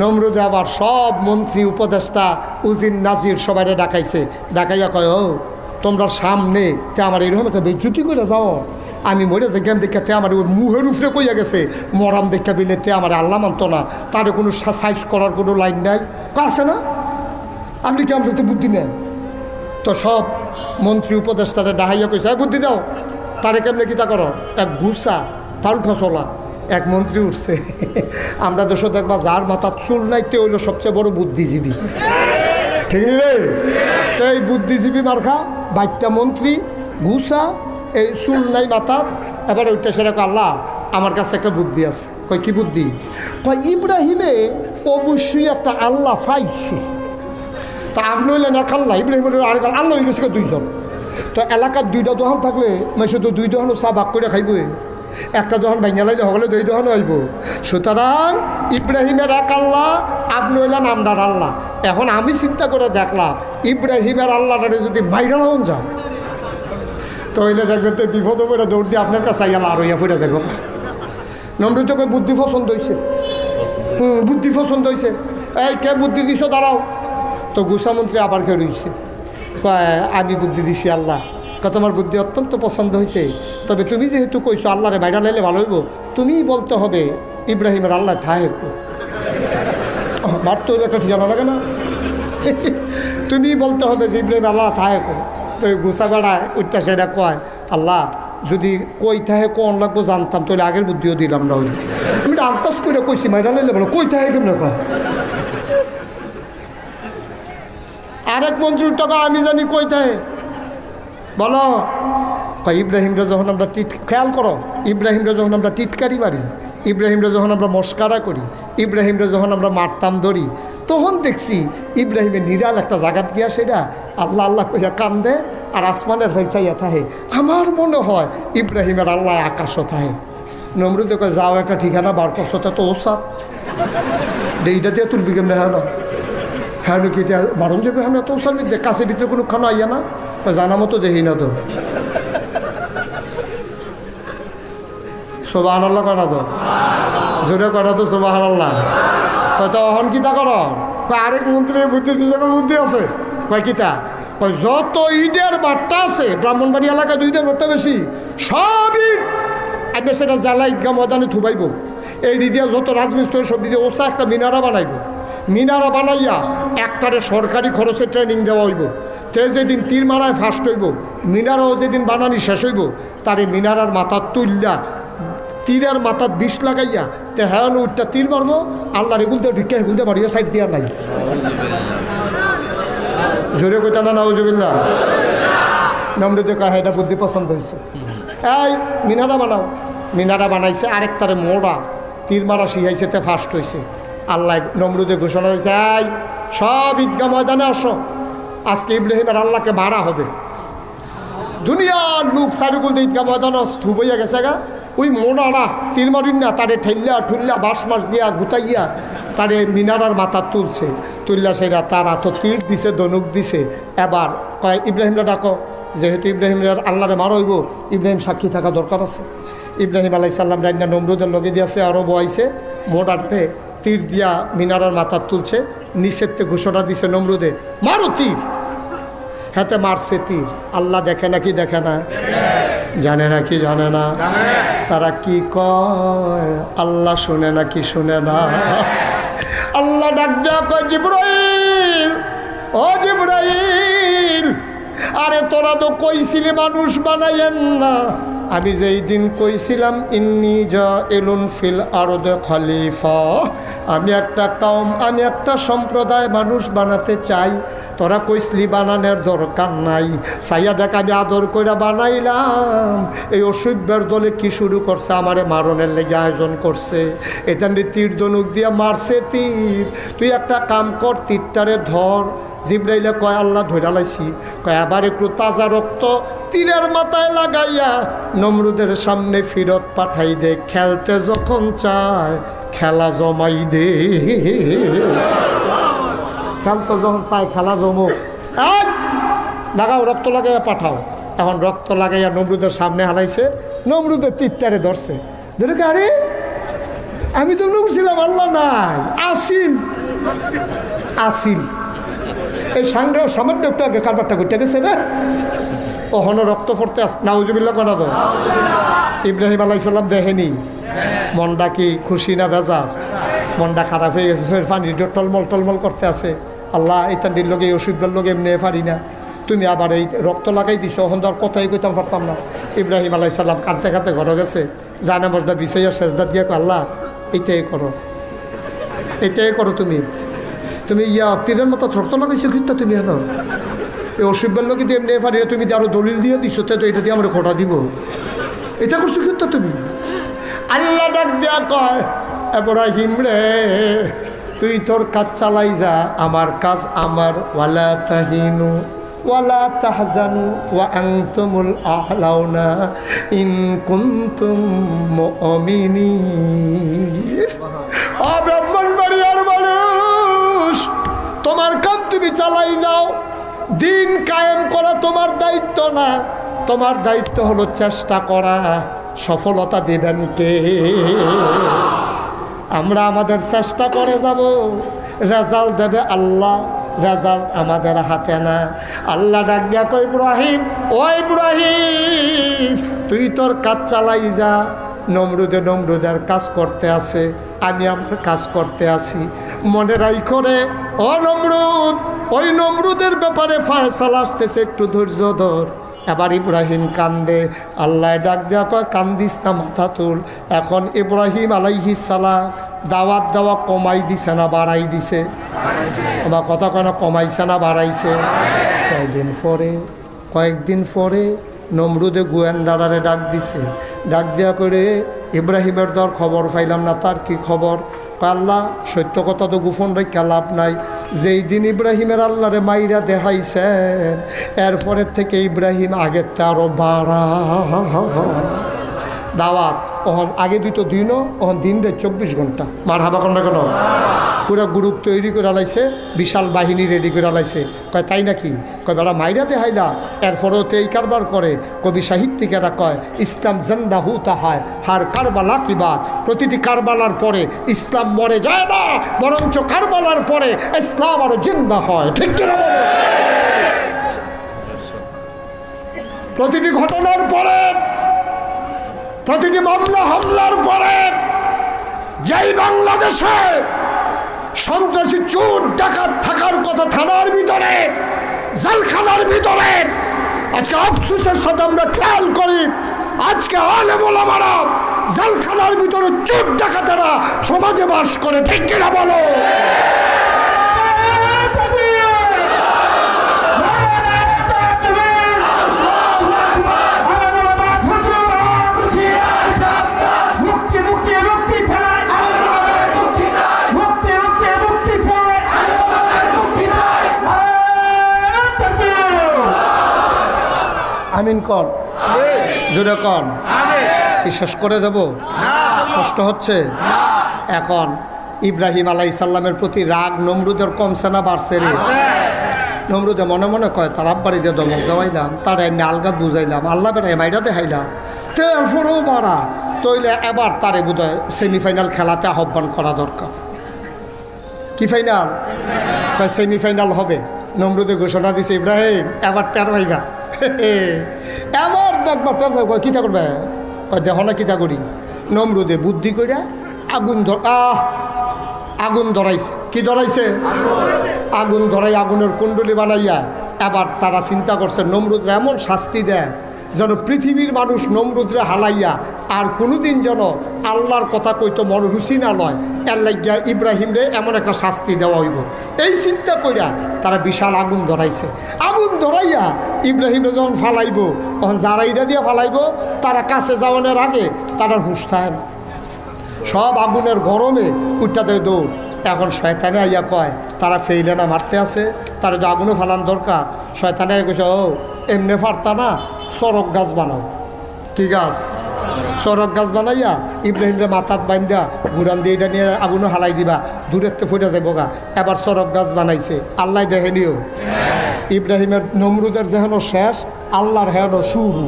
নমরুদে আবার সব মন্ত্রী উপদেষ্টা উজির নাজির সবাই ডাকাইছে, ডাকাইয়া কয়, ও তোমরা সামনে তে আমার এরকম একটা বেজ্জুতি করে যাও, আমি মরে যে গেম দেখাতে আমার ওই মুহের উপরে কইয়া গেছে, মরাম দেখা বিলে তে আমার আল্লাহ মানত না, তার কোনো সাইজ করার কোনো লাইন নাই, আছে না? আপনি কি আমাদের বুদ্ধি নেন? তো সব মন্ত্রী উপদেষ্টারে ডাহাইয়া কইছে, বুদ্ধি দাও, তারে কেমনে কিতা করো, এক গুসা তাল খসলা। এক মন্ত্রী উঠছে, আমরা দেশ দেখবা যার মাথার চুল নাই তে হইল সবচেয়ে বড় বুদ্ধিজীবী, ঠিক নি রে? তো এই বুদ্ধিজীবী মার্খা বাইকটা মন্ত্রী গুসা, এই চুল নাই মাথার, এবার ওইটা সেরকম, আল্লাহ আমার কাছে একটা বুদ্ধি আছে। কয় কি বুদ্ধি? কয় ইব্রাহিমে অবশ্যই একটা আল্লাহ পাইছে, তা আপনি হইলেন এক আল্লাহ, ইব্রাহিমের আরেক আল্লাহ হয়ে গেছে দুইজন। তো এলাকার দুইটা দোকান থাকলে মানে শুধু দুই দোকানও চা ভাগ করে খাইব, একটা দোকান ভাঙিয়া লাইলে হলে দুই দোকান হইব। সুতরাং ইব্রাহিমের এক আল্লাহ, আপনি হইলেন আমরার আল্লাহ। এখন আমি চিন্তা করে দেখলাম ইব্রাহিমের আল্লাহটা যদি মাইরা হন যায়, তো হইলে দেখবেন তো বিপদ পড়ে দৌড় দিয়ে আপনার কাছে আইয়া আর হইয়া ফুটে যাবো। নমরুদ কই বুদ্ধি পছন্দ হয়েছে, বুদ্ধি পছন্দ হয়েছে, এই কে বুদ্ধি দিছ দাঁড়াও। তো গুসামন্ত্রী আবার কে রয়েছে, কয় আমি বুদ্ধি দিছি আল্লাহ। তোমার বুদ্ধি অত্যন্ত পছন্দ হয়েছে, তবে তুমি যেহেতু কইছো আল্লাহরে বাইরে লাইলে ভালো হইব, তুমিই বলতে হবে ইব্রাহিমের আল্লাহ থাহে মার তো একটা ঠিকানা লাগে না, তুমি বলতে হবে যে ইব্রাহিম আল্লাহ থাহে। তো গুসা বেড়ায় উঠটা সেটা কয়, আল্লাহ যদি কই থাহে কোন লাগবো জানতাম তাহলে আগের বুদ্ধিও দিলাম না, হইলে আমি আন্দাজ করে কইছি মাইরা লাইলে বলো কই থাহে কেমন কয়। আরেক মন্ত্রীর টাকা আমি জানি কই থাহে বলো। ইব্রাহিমরা যখন আমরা খেয়াল করো, ইব্রাহিমরা যখন আমরা টিটকারি মারি, ইব্রাহিমরা যখন আমরা মস্কারা করি, ইব্রাহিমরা যখন আমরা মারতাম ধরি, তখন দেখছি ইব্রাহিমের নিরাল একটা জায়গাত গিয়া সেটা আল্লাহ আল্লাহ কইয়া কান্দে আর আসমানের হইচাইয়া থাহে। আমার মনে হয় ইব্রাহিমের আল্লাহ আকাশও থাহে। নমরুদে কয় যাও একটা ঠিকানা বার করছো, তো ওসাদ এইটা দিয়ে তুলবি কেমনে? হ্যাঁ না হ্যাঁ কি এটা বারণ যাবে, হ্যাঁ তো ওসাদ দেখ কাছের ভিতরে কোনো খানা আইয়া না, জানা মতো দেখি না তো। সোবাহান আল্লাহ কনা তো জোরে কনা তো সোবাহান আল্লাহ। তো অহন কিতা কর, আরেক মন্ত্রীর বুদ্ধি দুজনের বুদ্ধি আছে। কয় কিতা? কয় যত ইটের বাট্টা আছে ব্রাহ্মণবাড়ি এলাকায়, দুইটার বাট্টা বেশি, সব ইট আইনে সেটা জ্বালা ঈদগাহ ময়দানে থুবাইব। এই দিদিয়া যত রাজমিস্ত্রি সব দিদি ওসা একটা মিনারা বানাইব, মিনারা বানাইয়া একটারে সরকারি খরচে ট্রেনিং দেওয়া হইব। তে যেদিন তীর মারায় ফার্স্ট হইব, মিনারাও যেদিন বানানি শেষ হইব, তারে মিনারার মাথার তুললা তীরের মাথার বিষ লাগাইয়া তে হ্যাঁ উঠটা তীর মারবো, আল্লাহর এগুলতে ঢুকে এগুলতে বাড়িয়ে সাইড দিয়া নাই। জোরে কইতা না নাউজুবিল্লাহ। নমরুদে কয় এটা বুদ্ধি পছন্দ হয়েছে, এই মিনারা বানাও। মিনারা বানাইছে, আরেকটারে মোড়া তীর মারা শিখাইছে, তে ফার্স্ট হয়েছে। আল্লাহ নমরুদে ঘোষণা দিয়েছে, এই সব ঈদগাহ ময়দানে আসো, আজকে ইব্রাহিমের আল্লাহকে মারা হবে। দুনিয়ার লোক সারিগুল ঈদগাহ ময়দানে স্থূপ হইয়া গেছে গা, ওই মোড়ারা তীর মারিন না তারে ঠেল্লা ঠুল্লা বাঁশ মাস দিয়া গুতাইয়া তারে মিনারার মাথা তুলছে, তুললা সেটা তার হাত তীর দিছে, ধনুক দিছে। এবার কয় ইব্রাহিমরা ডাকো, যেহেতু ইব্রাহিমের আল্লাহরে মারা হইব, ইব্রাহিম সাক্ষী থাকা দরকার আছে। ইব্রাহিম আলাইহিস সালাম রান্না নমরুদের লগে দিয়েছে, আরও বয়াইছে, মোড়াতে তীর দিয়া মিনারার মাথা তুলছে, নিষেধতে ঘোষণা দিছে নমরুদে মারো তীর। হাতে মারছে তীর। আল্লাহ দেখে নাকি দেখে না? জানে নাকি জানে না? তারা কি কয় আল্লাহ শুনে নাকি শুনে না? আল্লাহ ডাক দেয়া কয় জিবরাইল, ও জিবরাইল, আরে তোরা তো কইছিলি মানুষ বানাইয়েন না। আমি যেই দিন কইছিলাম ইন্নী জাইলুন ফিল আরদে খলিফা, আমি একটা কওম, আমি একটা সম্প্রদায় মানুষ বানাতে চাই, তোরা কইসলি বানানোর দরকার নাই। সাইয়া দেখ আমি আদর করে বানাইলাম। এই অসভ্যের দলে কি শুরু করছে, আমারে মারণের লেগে আয়োজন করছে। এখান তীর ধনুক দিয়ে মারছে তীর। তুই একটা কাম কর, তীরটারে ধর। জিবরাইলে কয় আল্লাহ ধইরা লাইছি। কয় আবার একটু তাজা রক্ত তীরের মাথায় লাগাইয়া নমরুদের সামনে ফিরত পাঠাই দে, খেলতে যখন চায় খেলা জমাই দে। খেলতে যখন চায় খেলা জমুক, লাগাও রক্ত লাগাইয়া পাঠাও। এখন রক্ত লাগাইয়া নমরুদের সামনে হালাইছে, নমরুদের তীরটারে ধরছে। ধরে আরে আমি তো মনে করছিলাম আল্লাহ নাই, আসিল আসিল। এই সাংগ্রাম সামান্য একটু আগে কারবারটা করতে গেছে না, ওখানে রক্ত পড়তে আস নাউজুবিল্লাহ করা তো। ইব্রাহিম আলাইহিস সালাম দেখেনি মনটা কি খুশি না বেজার, মনটা খারাপ হয়ে গেছে, পানি টলমল টলমল করতে আছে। আল্লাহ এই তান্ডির লোকে অসুবিধার লোকে এমনি পারি না, তুমি আবার এই রক্ত লাগাই দিছো, ওখান তো আর কথাই কইতাম পারতাম না। ইব্রাহিম আলাইহিস সালাম কাঁদতে কাঁদতে ঘরে গেছে, জানে মজদা বিছাইয়া সেজদা দিয়া আল্লাহ এইটাই করো, এইটাই করো, তুমি তুমি তীরের মতো রক্ত লাগাইছো কিন্তু তুমি হেন এই অসুবিধার লোকে দিয়ে এমনি পারি না, তুমি আরো দলিল দিয়ে দিছো, তো এটা দিয়ে আমরা খোটা দিব, এটা করছো কিন্তু তুমি। আল্লাহ ডাক দেয়া কয়, ইব্রাহিম রে তুই তোর কাজ চালাই যা, আমার কাজ আমার। ওয়ালা তাহিনু ওয়ালা তাহজানু ওয়া আনতুমুল আ'লাউনা ইন কুনতুম মুমিনিন। ও ব্রাহ্মণবাড়িয়ার মানুষ, তোমার কাম তুমি চালাই যাও, দিন কায়েম করা তোমার দায়িত্ব না, তোমার দায়িত্ব হলো চেষ্টা করা। সফলতা দেবেন কে? আমরা আমাদের চেষ্টা করে যাব, রেজাল্ট দেবে আল্লাহ, রেজাল্ট আমাদের হাতে না। আল্লাহ ডাক দিয়া কই, ইব্রাহিম ও ইব্রাহিম তুই তোর কাজ চালাই যা। নমরুদের কাজ করতে আছে, আমি আমার কাজ করতে আছি। মনে রাই করে ও নমরুদ, ওই নমরুদের ব্যাপারে ফয়সালা আসতেছে, একটু ধৈর্য ধর। এবার ইব্রাহিম কান্দে, আল্লাহ ডাক দেওয়া কয় কান্দিস না, মাথা তুল। এখন ইব্রাহিম আলাইহিস সালাম দাওয়াত দেওয়া কমাই দিছে না বাড়াই দিছে? বা কথা কেন কমাইছে না বাড়াইছে? কয়েকদিন পরে নমরুদে গোয়েন্দারারে ডাক দিছে, ডাক দেওয়া করে ইব্রাহিমের দর খবর পাইলাম না, তার কি খবর? আল্লাহ সত্য কথা তো গোপন রেখা লাভ নাই। যেই দিন ইব্রাহিমের আল্লাহরে মাইরা দেখাইছেন, এরপরের থেকে ইব্রাহিম আগের তে আরো বাড়া দাওয়াত। ওহন আগে দুই তো দিনও, ওহন দিন রে 24 ঘন্টা। মার হাবা কন্যা কেন পুরো গ্রুপ তৈরি করে লাইছে, বিশাল বাহিনী রেডি করে লাইছে। কয় তাই নাকি? কয় বেড়া মাইরা দেখাইলা, এরপরেও তো এই কারবার করে। কবি সাহিত্যিকেরা কয় ইসলাম জিন্দা হুতা হয় হার কারবালা কি বাত। প্রতিটি কারবালার পরে ইসলাম মরে যায় না, বরঞ্চ কারবালার পরে ইসলাম আরো জিন্দা হয়। ঠিক কিনা বলো? প্রতিটি ঘটনার পরে, প্রতিটি মামলা হামলার পরে, যেই বাংলাদেশে সন্ত্রাসী চোর ডাকাত থাকার কথা থানার ভিতরে, জেলখানার ভিতরে, আজকে আফসোসের সাথে আমরা খেয়াল করি, আজকে আলেম ওলামারা জেলখানার ভিতরে চোর ডাকাতেরা সমাজে বাস করে। ঠিক কিনা বলো? আমিন কর, জোরে কর। কি শেষ করে দেব? কষ্ট হচ্ছে? এখন ইব্রাহিম আলাইহিস সালামের প্রতি রাগ নমরুদের কমছে না বাড়ছে রে? নমরুদে মনে মনে কয় তার আব্বারি দিয়ে দমক দেওয়াইলাম, তার এমনি আলগা বুঝাইলাম, আল্লাহ বেড়াই মাইরা দেখাইলাম, তারপরেও বাড়া তৈলে এবার তারে বোধহয় সেমিফাইনাল খেলাতে আহ্বান করা দরকার। কি ফাইনাল? সেমিফাইনাল হবে। নমরুদে ঘোষণা দিছে, ইব্রাহিম এবার টের পাইবা, এবার দেখবা টের পাইবা। কিতা করবে? দেখো না কিতা করি। নমরুদে বুদ্ধি করিয়া আগুন ধরাইছে। কি ধরাইছে? আগুন ধরাই আগুনের কুণ্ডলি বানাইয়া এবার তারা চিন্তা করছে নমরুদরা এমন শাস্তি দেয় যেন পৃথিবীর মানুষ নমরুদরে হালাইয়া আর কোনোদিন যেন আল্লাহর কথা কইতো মন রুচি না লয়। এর লাগিয়া ইব্রাহিমরে এমন একটা শাস্তি দেওয়া হইব, এই চিন্তা কইরা তারা বিশাল আগুন ধরাইছে। আগুন ধরাইয়া ইব্রাহিমরে যখন ফালাইব, তখন যারা ইটা দিয়ে ফালাইব তারা কাছে যাওয়ানোর আগে তারা হুঁশ থাকে না, সব আগুনের গরমে উঠটা দেয় দৌড়। এখন শয়তানে আইয়া কয় তারা ফেইলে না মারতে আছে, তারা তো আগুনও ফালান দরকার। শয়তানে কইছে, ও এমনি ফারতা না, চরক গাছ বানাও। কি গাছ? চরক গাছ বানাইয়া ইব্রাহিমরে মাথাত বাইন্দা ঘুরান দিয়ে এটা নিয়ে আগুনও হালাই দিবা, দূরের তো ফুটে যাবো গা। এবার চরক গাছ বানাইছে। আল্লাহ দেখেনিও ইব্রাহিমের নমরুদের যেহেন শেষ, আল্লাহর হেন শুরু।